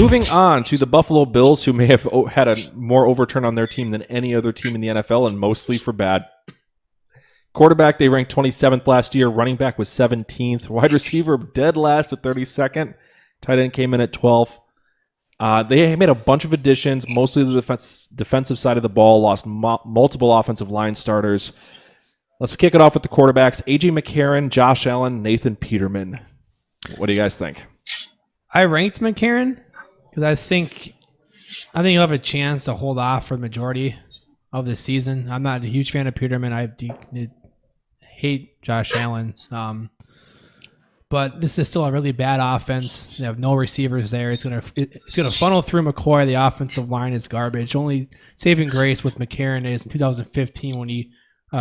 Moving on to the Buffalo Bills, who may have had a more overturn on their team than any other team in the NFL, and mostly for bad. Quarterback, they ranked 27th last year. Running back was 17th. Wide receiver, dead last at 32nd. Tight end came in at 12th. They made a bunch of additions, mostly the defensive side of the ball, lost multiple offensive line starters. Let's kick it off with the quarterbacks. AJ McCarron, Josh Allen, Nathan Peterman. What do you guys think? I ranked McCarron because I think he'll have a chance to hold off for the majority of the season. I'm not a huge fan of Peterman. I hate Josh Allen. But this is still a really bad offense. They have no receivers there. It's gonna funnel through McCoy. The offensive line is garbage. Only saving grace with McCarron is in 2015 when he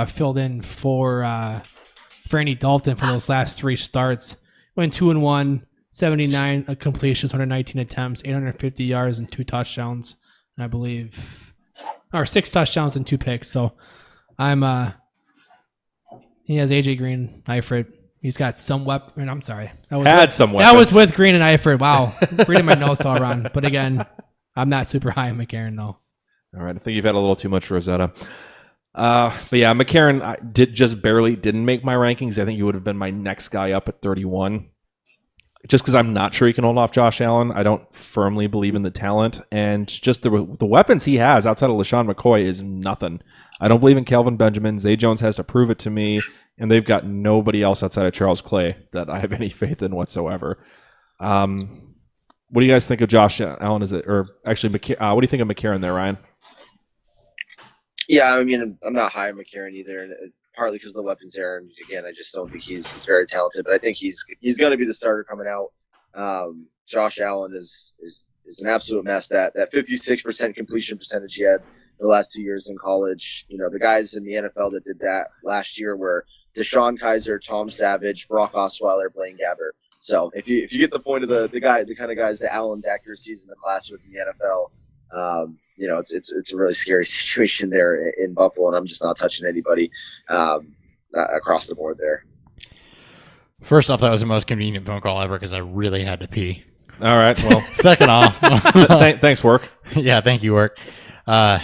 filled in for Andy Dalton for those last 3 starts. Went 2-1, 79 completions, 119 attempts, 850 yards, and 2 touchdowns. I believe, or 6 touchdowns and 2 picks. So he has AJ Green, Eifert. He's got some weapon. I'm sorry. That was with Green and Eifert. Wow. Reading my notes all wrong. But again, I'm not super high on McCarron, though. All right. I think you've had a little too much Rosetta. But yeah, McCarron didn't make my rankings. I think he would have been my next guy up at 31. Just because I'm not sure he can hold off Josh Allen. I don't firmly believe in the talent. And just the weapons he has outside of LeSean McCoy is nothing. I don't believe in Kelvin Benjamin. Zay Jones has to prove it to me. And they've got nobody else outside of Charles Clay that I have any faith in whatsoever. What do you guys think of Josh Allen? What do you think of McCarron there, Ryan? Yeah, I mean, I'm not high on McCarron either, and partly because of the weapons there. And again, I just don't think he's very talented, but I think he's going to be the starter coming out. Josh Allen is an absolute mess. That 56% completion percentage he had the last 2 years in college. You know, the guys in the NFL that did that last year were Deshaun Kaiser, Tom Savage, Brock Osweiler, Blaine Gabbert. So if you get the point of the kind of guys that Allen's accuracies in the class with in the NFL, you know, it's a really scary situation there in Buffalo, and I'm just not touching anybody across the board there. First off, that was the most convenient phone call ever because I really had to pee. All right. Well, second off, thanks, Work. Yeah, thank you, Work. Where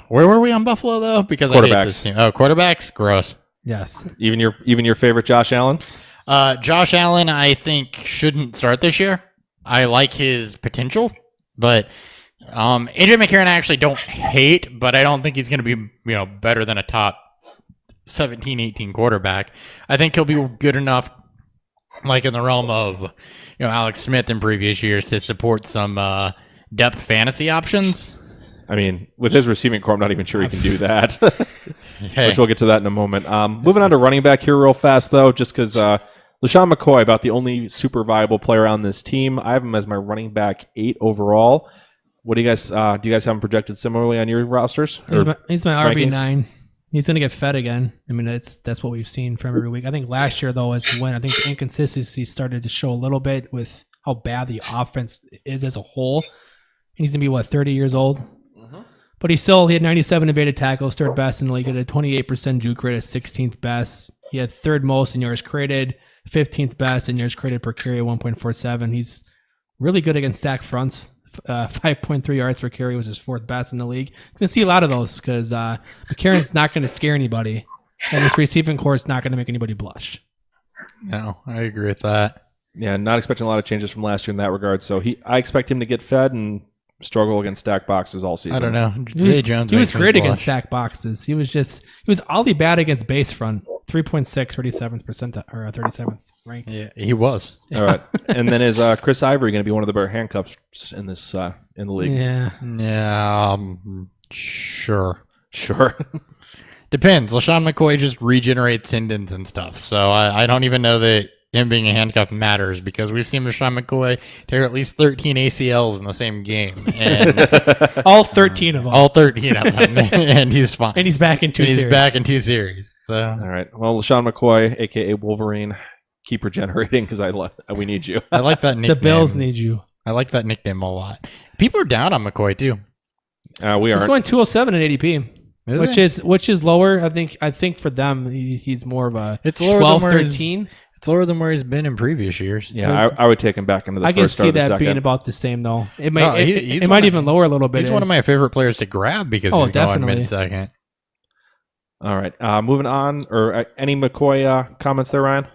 were we on Buffalo though? Because I hate this team. Oh, quarterbacks, gross. Yes. Even your favorite Josh Allen? Josh Allen, I think shouldn't start this year. I like his potential, but AJ McCarron I actually don't hate, but I don't think he's going to be better than a top 17, 18 quarterback. I think he'll be good enough, like in the realm of Alex Smith in previous years, to support some depth fantasy options. I mean, with his receiving core, I'm not even sure he can do that. Which we'll get to that in a moment. Moving on to running back here real fast, though, just because LeSean McCoy, about the only super viable player on this team. I have him as my running back 8 overall. What do you guys have him projected similarly on your rosters? He's my RB9. He's going to get fed again. I mean, that's what we've seen from every week. I think last year, though, is when I think the inconsistency started to show a little bit with how bad the offense is as a whole. He's going to be, 30 years old? But he had 97 evaded tackles, 3rd best in the league. He had a 28% juke rate, 16th best. He had 3rd most in yards created, 15th best in yards created per carry, 1.47. He's really good against stack fronts. 5.3 yards per carry was his 4th best in the league. You're going to see a lot of those because McCarron's not going to scare anybody, and his receiving core is not going to make anybody blush. No, I agree with that. Yeah, not expecting a lot of changes from last year in that regard. So I expect him to get fed and struggle agast stack boxes all season. I don't know. Zay Jones. He was great against stack boxes. He was oddly bad against base front. 3.6, 37th percentile or 37th rank. Yeah, he was. All right, and then is Chris Ivory going to be one of the better handcuffs in this in the league? Yeah. Sure. Depends. LeSean McCoy just regenerates tendons and stuff, so I don't even know that him being a handcuff matters because we've seen LeSean McCoy tear at least 13 ACLs in the same game. And all 13 of them. All 13 of them. And he's fine. And he's back in 2 series. He's back in 2 series. So. All right. Well, LeSean McCoy, a.k.a. Wolverine, keep regenerating because we need you. I like that nickname. The Bills need you. I like that nickname a lot. People are down on McCoy, too. We are. He's going 207 at ADP. Which is lower. I think for them he's more of a 12-13. It's lower than where he's been in previous years. Yeah, I would take him back into the I can first start see of the that second. being about the same though. It might No, he's it one might of- even lower a little bit. He's one of my favorite players to grab because he's definitely. going mid-second. All right, moving on. Or any McCoy comments there, Ryan?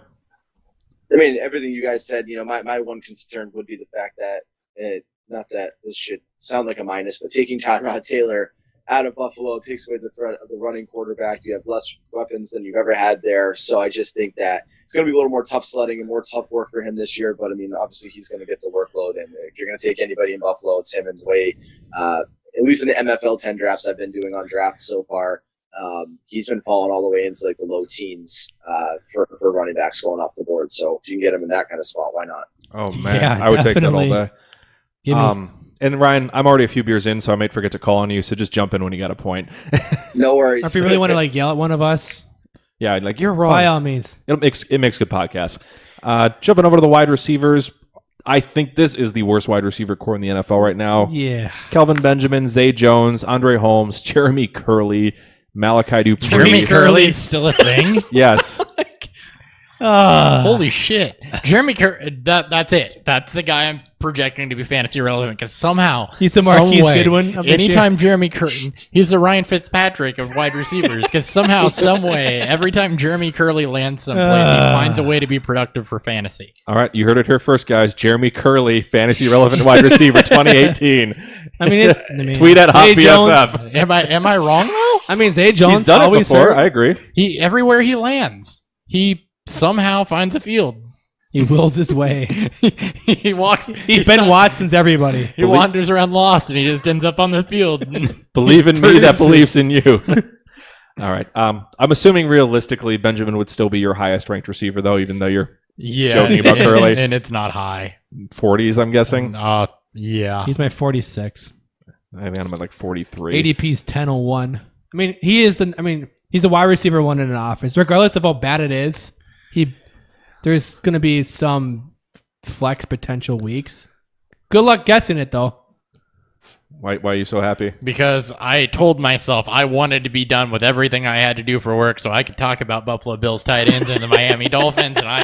I mean, everything you guys said. My one concern would be the fact that not that this should sound like a minus, but taking Tyrod Taylor out of Buffalo takes away the threat of the running quarterback. You have less weapons than you've ever had there. So I just think that it's going to be a little more tough sledding and more tough work for him this year. But, I mean, obviously he's going to get the workload. And if you're going to take anybody in Buffalo, it's him. And the way, at least in the MFL 10 drafts I've been doing on drafts so far, he's been falling all the way into like the low teens for running backs going off the board. So if you can get him in that kind of spot, why not? Oh, man. Yeah, I would take that all definitely. day. Give me. And Ryan, I'm already a few beers in, so I might forget to call on you. So just jump in when you got a point. No worries. Or if you really want to like yell at one of us, Yeah, like you're wrong. by all means. It makes good podcasts. Jumping over to the wide receivers, I think this is the worst wide receiver core in the NFL right now. Yeah. Kelvin Benjamin, Zay Jones, Andre Holmes, Jeremy Curley, Malachi Dupree. Jeremy Curley's still a thing? Yes. Holy shit. Jeremy Curley, that's it. That's the guy I'm projecting to be fantasy relevant because somehow, He's the Marquise Goodwin of this anytime Jeremy Curley, he's the Ryan Fitzpatrick of wide receivers because somehow, some way, every time Jeremy Curley lands someplace, he finds a way to be productive for fantasy. All right, you heard it here first, guys. Jeremy Curley, fantasy relevant wide receiver 2018. I mean, Tweet at Zay Hot Jones- BFF. Am I wrong though? I mean, Zay Jones He's done it always before. hurt. I agree. He everywhere he lands, he somehow finds a field. He wills his way. He walks. He's Ben Watson's everybody. He wanders around lost, and he just ends up on the field. Believe in me that believes in you. All right. I'm assuming realistically Benjamin would still be your highest ranked receiver, though, even though you're joking about Curley. And it's not high. 40s, I'm guessing. Yeah. He's my 46. I think I'm at like 43. ADP's 1001. I mean, he's the wide receiver one in an offense. Regardless of how bad it is, there's going to be some flex potential weeks. Good luck guessing it, though. Why are you so happy? Because I told myself I wanted to be done with everything I had to do for work so I could talk about Buffalo Bills tight ends and the Miami Dolphins, and I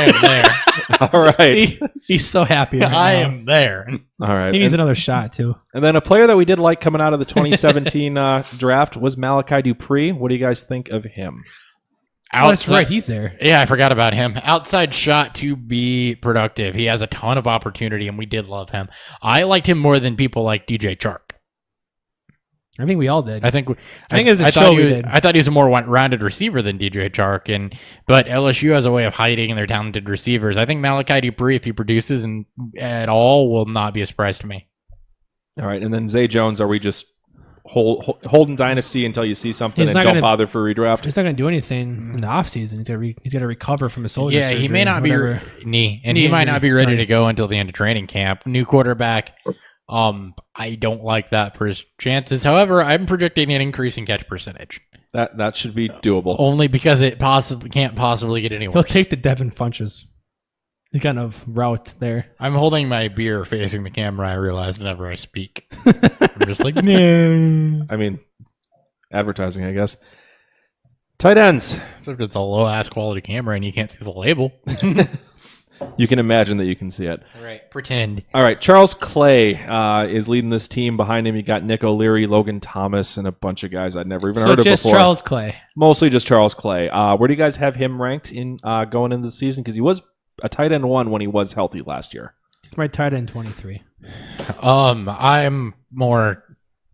am there. All right. He's so happy right I now. am there. All right. He needs And, another shot, too. and then a player that we did like coming out of the 2017 draft was Malachi Dupree. What do you guys think of him? Oh, that's right. He's there. Yeah, I forgot about him. Outside shot to be productive. He has a ton of opportunity, and we did love him. I liked him more than people like DJ Chark. I think we all did. I think as a I show thought we he was, did. I thought he was a more rounded receiver than DJ Chark, but LSU has a way of hiding their talented receivers. I think Malachi Dupree, if he produces at all, will not be a surprise to me. All right. And then Zay Jones, are we just holding dynasty until you see something He's and not don't gonna- bother for redraft? He's not going to do anything in the offseason. He's got to recover from a shoulder Yeah, he surgery, may not whatever. be knee, and Knee he might injury, not be ready sorry. to go until the end of training camp. New quarterback. I don't like that for his chances. However, I'm projecting an increase in catch percentage, That should be doable. only because it can't possibly get any worse. He'll take the Devin Funches. The kind of route there. I'm holding my beer facing the camera. I realize whenever I speak, I'm just like, no. I mean, advertising, I guess. Tight ends. Except it's a low ass quality camera and you can't see the label. You can imagine that you can see it. All right, pretend. All right, Charles Clay is leading this team. Behind him, you got Nick O'Leary, Logan Thomas, and a bunch of guys I'd never even So heard of just before. Charles Clay. Mostly just Charles Clay. Where do you guys have him ranked in going into the season? Because he was a tight end one when he was healthy last year. He's my tight end 23. I'm more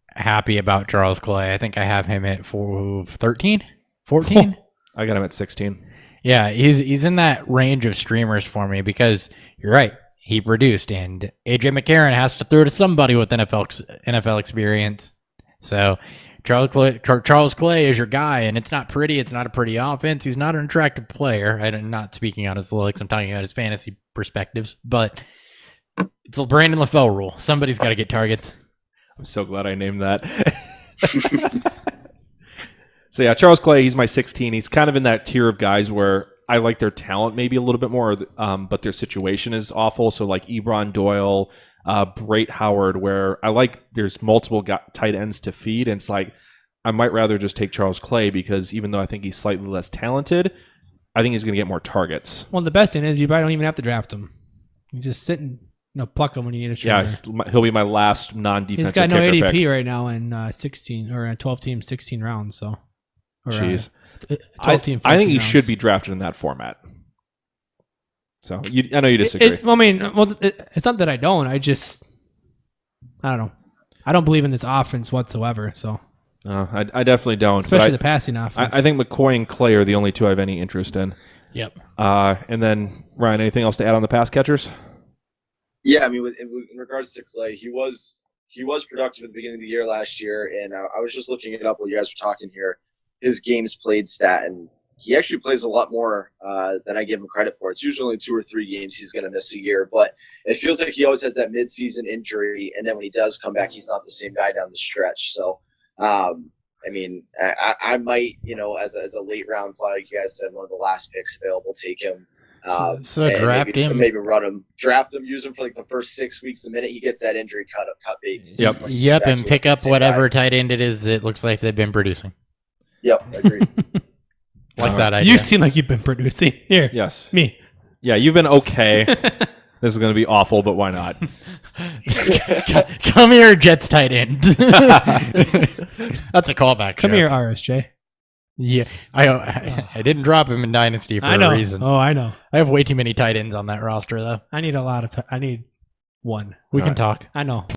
happy about Charles Clay. I think I have him at 13, 14. I got him at 16. Yeah, he's in that range of streamers for me because you're right. He produced, and AJ McCarron has to throw to somebody with NFL experience. So Charles Clay is your guy, and it's not pretty. It's not a pretty offense. He's not an attractive player. I'm not speaking out his looks. I'm talking about his fantasy perspectives. But it's a Brandon LaFell rule. Somebody's got to get targets. I'm so glad I named that. So yeah, Charles Clay, he's my 16. He's kind of in that tier of guys where I like their talent maybe a little bit more, but their situation is awful. So like Ebron Doyle, Brait Howard, where I like there's multiple tight ends to feed. And it's like I might rather just take Charles Clay because even though I think he's slightly less talented, I think he's going to get more targets. Well, the best thing is you probably don't even have to draft him. You just sit and pluck him when you need a shooter. Yeah, he'll be my last non-defensive He's got no kicker ADP pick. right now in 16 or 12 teams, 16 rounds. So, or, Jeez. 12 team. I think he rounds. should be drafted in that format. So I know you disagree. It's not that I don't. I don't know. I don't believe in this offense whatsoever. So, I definitely don't. Especially the passing offense. I think McCoy and Clay are the only two I have any interest in. Yep. And then Ryan, anything else to add on the pass catchers? Yeah, I mean, in regards to Clay, he was productive at the beginning of the year last year, and I was just looking it up while you guys were talking here. His games played stat, and he actually plays a lot more than I give him credit for. It's usually only 2 or 3 games he's going to miss a year, but it feels like he always has that midseason injury, and then when he does come back, he's not the same guy down the stretch. So, I mean, I might, as a late round flyer, like you guys said, one of the last picks available, take him. So draft him. Maybe run him. Draft him, use him for like the first 6 weeks. The minute he gets that injury cut bait. Yep, and pick up whatever tight end it is that looks like they've been producing. Yep, I agree. That idea. You seem like you've been producing. Here. Yes. Me. Yeah, you've been okay. This is going to be awful, but why not? Come here, Jets tight end. That's a callback. Come here, RSJ. Yeah, I didn't drop him in Dynasty for a reason. Oh, I know. I have way too many tight ends on that roster, though. I need a lot of. I need one. We can talk. I know.